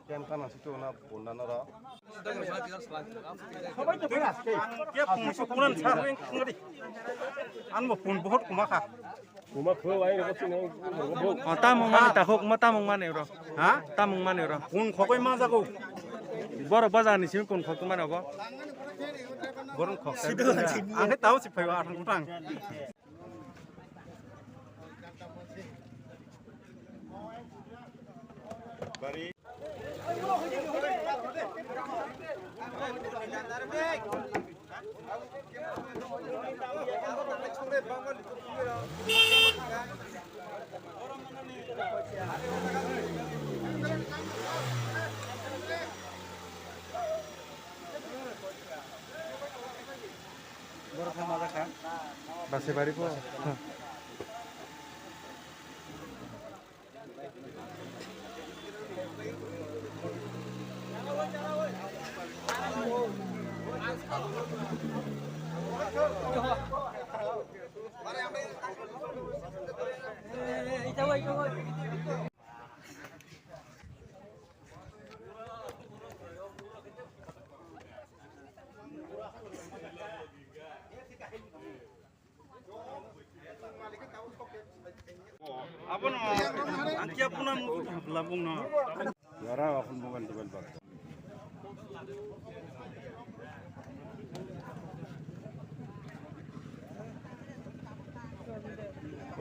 কেম কানা সিটো না বন্দানরা সবাই তো ফেরাস কে পুনসো পুরান ছাড়েন কুমারি আনবো পুন বহুত কুমাখা কুমা খো আই রে বসিন tamung man ta hok ma tamung man euro হ্যাঁ tamung man euro পুন খকই মা যাগো bor bazar ni sim kun khok man abo গরম খক আগে তাও সি ফাইবা আঠান কুটাং বাড়ি base bari po আপন আনকি আপনা লাবুং না যারা এখন মোবাইল টোবাইল বাদ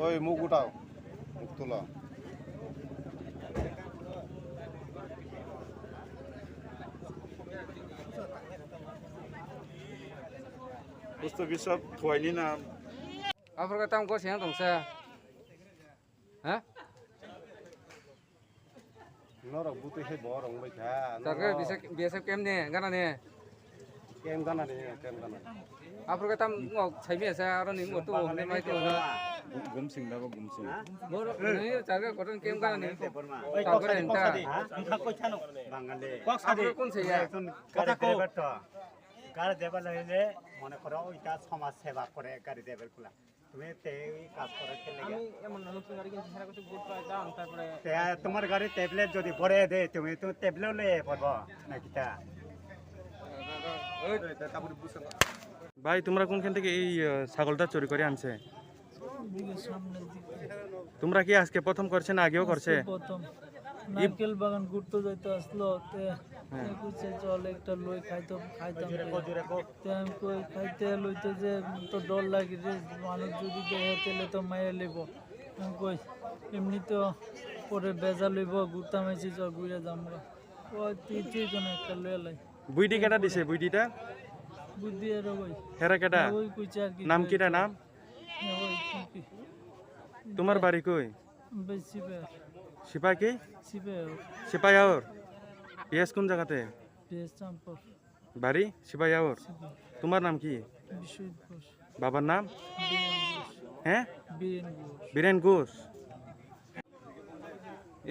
ওই মুখ উঠাও মুখ তোলা বুঝতে বিসব থয়নি না Apa kata engkau siang tongsa? Hah? নরক বুতে হে বড় রং বাইথা Sarga biasa kem nih, karena nih. কেম কানা নে কেম কানা Apa kata engkau saya biasa orang nih ngau tuh nih mai tuh. গুমসিং না গুমসিং Boro nih sarga koran kem karena nih. Tahu kan entah. বাঙালি Apa pun saya. গাড়ি driver তো গাড়ি driver হইলে মনে করো ওইটা সমাজ সেবা করে গাড়ি ড্রাইভার গুলা তুমি কাজ করে তোমার গাড়ি ট্যাবলেট যদি ভরে দে তুমি তো ট্যাবলেট লয়ে পড়বো নাকি তা ভাই তোমরা কোনখান থেকে এই ছাগলটা চুরি করে আনছে তোমরা কি আজকে প্রথম করছে না আগেও করছে প্রথম নারকেল বাগান ঘুরতে যাইতে আসলো তে কইছে চল একটা লই খাইতাম তে আমি কই খাইতে লইতে যে তো ডর লাগে যে মানুষ যদি দেখে তেলে তো মাইয়া লইব আমি কই এমনি তো পরে বেজা লইব ঘুরতাম আইছি চল ঘুরে যামরা ও তুই কোন একটা লইয়া লাই বুইটি কেটা দিছে বুইটিটা বুদ্ধি আর ওই হেরা কেটা ওই কইছে আর কি নাম কিটা নাম ওই কি তোমার বাড়ি কই বেশি বে সিপাই কি সিবে সিপাই আওর পিএস কোন জায়গাতে বেশ চাম্পর বাড়ি সিপাই আওর তোমার নাম কি বিশুদ্ধ ঘোষ বাবার নাম বীরেন ঘোষ হ্যাঁ বীরেন ঘোষ বীরেন ঘোষ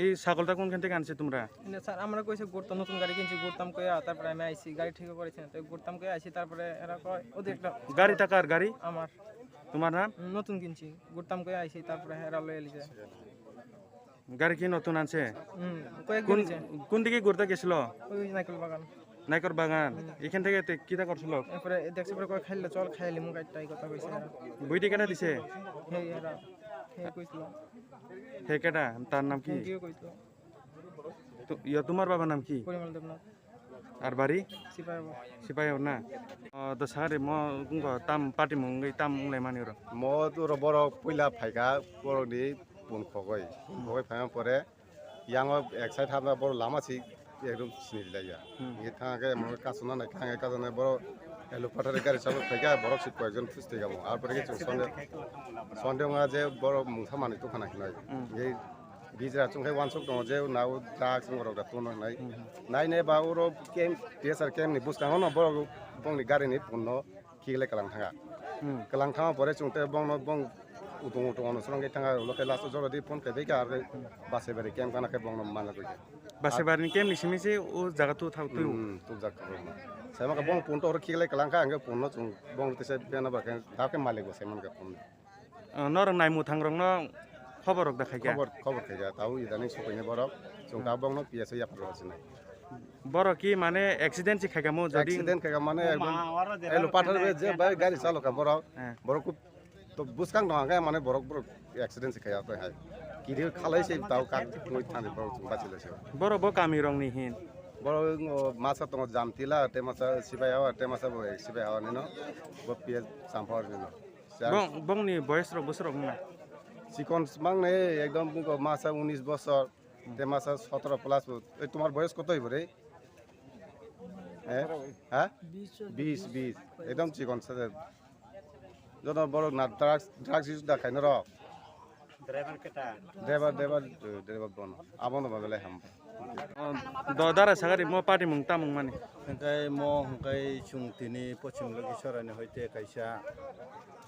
এই ছাগলটা কোনখান থেকে আনছে তোমরা স্যার আমরা কইছে ঘুরতাম নতুন গাড়ি কিনছি ঘুরতাম কইয়া তারপরে আমি আইছি গাড়ি ঠিক করেছি না তো ঘুরতাম কইয়া আইছি তারপরে এরা কয় ওদের একটা গাড়িটা কার গাড়ি আমার তোমার নাম নতুন কিনছি ঘুরতাম কইয়া আইছি তারপরে এরা লয়ে লিছে গাড়ি কি নতুন আনছে কয়েক কোন কিনছে কোন দিকে ঘুরতে গেছিল ওই নাইকল বাগান নাইকর বাগান এখান থেকে কিটা করছিল এরপরে দেখছি পরে কয় খাইলে চল খাইলি মু গাড়িটা এই কথা কইছে এরা বইটি কেটা দিছে হে এরা হে কইছিল হে কেটা তার নাম কি কিও কইছিল তোমার বাবার নাম কি পরিমল দেবনাথ আর বাড়ি সিপাই সিপাই না তো সারে ম গুঙ্গ তাম পাটি মুঙ্গই তাম মুংলাই মানি র ম তোর বড় পয়লা ফাইকা বড়নি পুন খগই খগই ফাইমা পরে ইয়াং এক সাইড হামনা বড় লামাছি একদম সিনিল লাইয়া ই থাঙ্গে মো কাসনা নাই থাঙ্গে কাজনে বড় এলো পাটারে গাড়ি চালক ফাইকা বড় সিট কয়েকজন ফুসতে গামো আর পরে কিছু সন্ডে যে বড় মুংসা মানি তো খানা নাই এই বিজরা চুংখাই ওয়ানসক দङ যে নাও দাগ संगरगा तोन नाय नायने बा ओरो केम टेसार केम नि बुस्ता होनो बङ बंनि गारि नि पुननो खिगले कलां थाङा कलां थाङा परे चुंते बङ बङ उदुं उदुं अनु संगे थाङा लके लास्ट जरो दि फोन कबे का बासे बारे केम काना के बङ माना गय बासे बारे केम नि सिमिसे ओ जागा तु थाउ तु जाग सेमा का बङ पुन तो खिगले कलां का अंगे पुननो चुं बङ तेसे बेना बा दाके मालिक बसे मन का पुन नरं नायमु थांग्रं न खबर देखाय खबर खायगा ताऊ इदानी सफैनो बरक जों दा बंनो पिएस या फारसिनाय বড় কি মানে অ্যাক্সিডেন্ট সি খাইগামু যদি অ্যাক্সিডেন্ট খাইগা মানে একদম মাওয়ারও যেটা এলো পাঠার যে ভাই গাড়ি চালক বড় হ্যাঁ বড় খুব তো বুঝকাং নহাগে মানে বড় বড় অ্যাক্সিডেন্ট সি খাইয়া হাই কিরি খালাইছে তাও কাক মই থানি বড় বাঁচিলেছে বড় ব কামি রংনি হিন বড় মাছা তো জামতিলা তে মাছা সিবাই হাওয়া তে মাছা বই সিবাই হাওয়া নিনো ব পিএস সামফার নিনো বংনি বয়স রক বছর রক না চিকন মাং নে একদম মাছা 19 বছর তে মাছা 17 প্লাস এই তোমার বয়স কত হইব রে হ্যাঁ 20 একদম চিকন সাথে যত বড় না ড্রাগস ইউজ দেখাই না র ড্রাইভার কেটা ড্রাইভার বন আবন বাবেলে হাম দারা সাগারি ম পার্টি মুং তামুং মানে hingkai mo hingkai chung tini pochim logi sorani hoite kaisa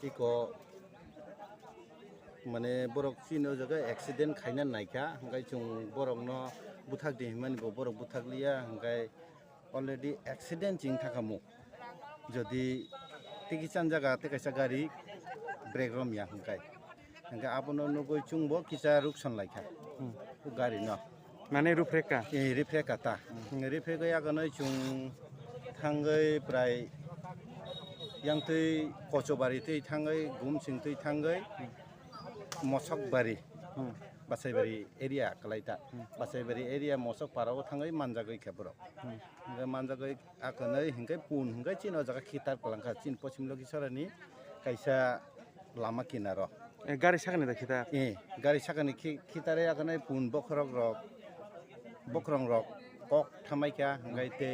iko mane borok chino jaga accident khaina naika hingkai chung borok no buthak de himani bo borok buthak liya hingkai already accident jing thakamu jodi tiki chan jaga te kaisa gari brake rom ya hingkai abono nogoi chung bo kisa ruksan laika gari no মানে রুফরেকা रिफ्रेक आता रिफ्रेक यागोन जों थांगै प्राय यांतै कचबारि तै थांगै गुमसिं तै थांगै मसकबारि बासाइबारि area कलाइता बासाइबारि area मसक पाराव थांगै मानजागै खेबरो मानजागै आकनै हिंगै पुन हिंगै चिनो जागा खितार कलांखा चिन पश्चिम लगिसरानि काइसा लामा किनारो গাড়ি সাকানে দেখিতা गारि साकानि खितारे आकनै पुन बखरक रक बक्रं रक कक थामाइका हंगाय ते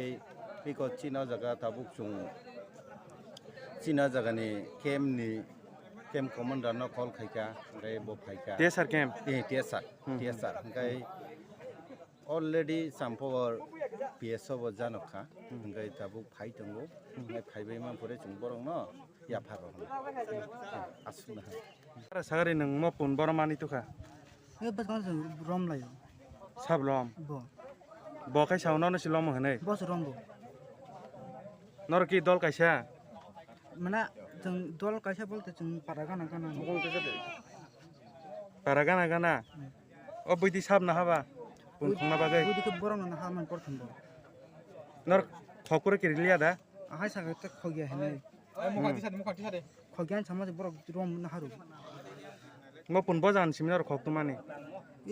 पिको चिना जागा ताबुक chung चिना जागानि केम कमान्डार न कल खाइका हंगाय बो फाइका টেসার ক্যাম্প टेसार हंगाय अलरेडी सामपोर पिएसओ बो जानखा हंगाय ताबुक फाइ दंगो हंगाय फाइबाय मा परे chung borong no याफारो आसुना दारा सागारि नों म पुन बर मानि तुखा ए बस रम लायो साबलम बो बखाय साउनानो सिलम हनै बस रम बो नरकी दल काइसा माने जों दल कायसा बोलते जों पारा गाना पारा गाना ओ बैदि साबना हाबा पुन खुंना बागै बुदिखौ बरं ना हामान परथम बो नर खकुरे किरिलिया दा आहाय सागे त खगिया हेने खगियान समाज बरं रम ना हारु म पुन बजान सिमिनार खक्तु माने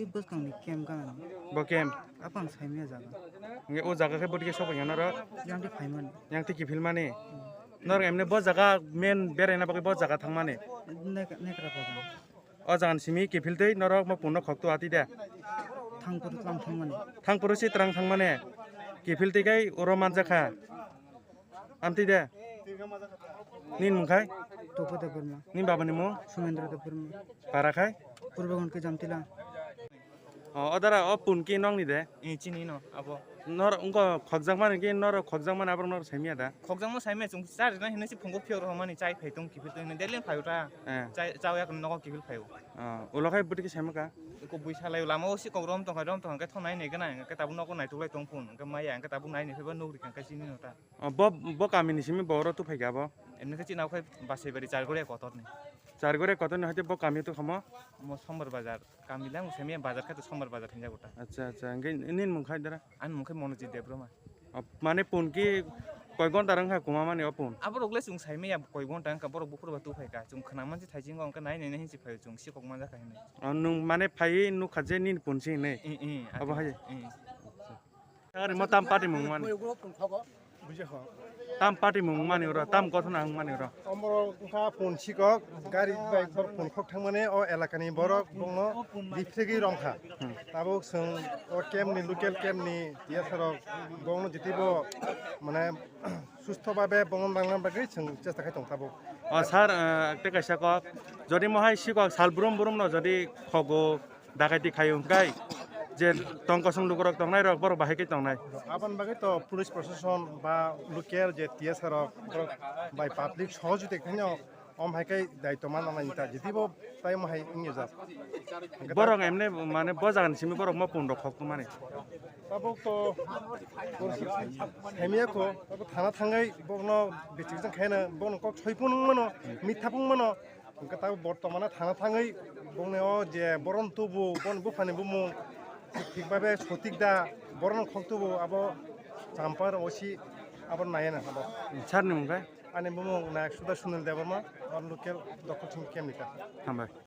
ए बस कांनि केम गाना ब केम आपन साइमिया जागा nge o jaga ke bodike sopa yana ro यांदि फाइमान yang tiki film mane nor emne bo jaga main berena bagai bo jaga thang mane Nekra पागन o jagan simi ki filtei norok mo punno khokto ati da थांपुर थांग माने thang purusi trang thang mane ki filtei kai oro manjakha amti da nin mungkai टोपो द बर्मा nin babani mo Sumendra द बर्मा para khai पूर्वगन के जामतिला odara o pun ki nong ni de चिनी न अब nor ungko khokjang mane ki nor khokjang mane abrong nor saimia da खगजांमो साइमे जों चार ना हिनसि फंगो फियर हमनि चाइ फाइतों किफिल तो देलेन फाइउटा चाइ चावया कन नगो किफिल फाइउ ulokai bodike saimaka को बुइसालाय लामा ओसि कग्रम तो हंके थनाय ने गना के ताबु नगो नाइथुलाय तंग फुन के माया के ताबु नाइ नेफेबा नौरि के सिनि नता bo kamini simi boro tu phaiga bo एमने के चिनाव खै बासेबारि चारगरे कतरनि chargore kotoni hoite bo kami tu khamo म समबर बाजार कामिलां सेमे बाजार खाते समबर बाजार थिंजा गोटा acha acha ngai nin mungkai dara आन मुखे मनोजित देब्रमा মানে পুন কি কয় ঘন্টা রাং হা কুমা মানে অপুন अब रोगले जों साइमे या कय घंटा का बर बुखुर बातु फाइका जों खना मानसि थाइजिं अंक नाइ ने हिसि फाइ जों सिकक मान जाखा हिने नु মানে ফাই নু খাজে নিন পুনসি নে इ अब हाय আরে মতাম পার্টি মুং মানে তাম পার্টি মুং মানে র তাম গঠন আং মানে র अमर उनका फोन सिकक गारि बाइक बर फोन खक थांमाने अ एलाकानि बरक दंनो दिफ्लेगि रंखा ताबो जों अ केमनि लकेल केमनि यासरक दंनो जितिबो माने सुस्थ भाबे बंगन बांगलां बागै जों चेष्टा खाइ दं ताबो স্যার একটা কাইসা কক যদি মহাই শিকক সাল বুরুম বুরুম ন যদি খগো ডাকাইতি খাই গাই যে টংকসং লুকরক টংনাই রক বড় বাহাইকে টংনাই आबान बागै तो पुलिस प्रशासन बा लकेल जे टीएसआरक बाय पाब्लिक सहजुते खाइनो हाइकै दायित्व माननानै ता जितिबो ताइ माहाय इंगिजा বরং এমনে মানে বজাগান সিমি বরং ম পুন রখক মানে ताबो तो हेमियाखौ ताबो थाना थाङै बगनो बेचिकजों खायनो बगनो कक सयपुन मनो मिथापुं मनो ओंका ताबो बर्तमाना थाना थाङै बगनो जे बरन तुबु बन बुफानि बुमु ঠিকভাবে সঠিক দা বরণ খক্তবো আবো চাম্পার ওসি আবার নায়ে না আবার সারনি মুখায় আনি বুমং নায়ক সুদা সুনীল দেবর্মা আর লোকেল দক্ষিণ কেমনিকা হামবাই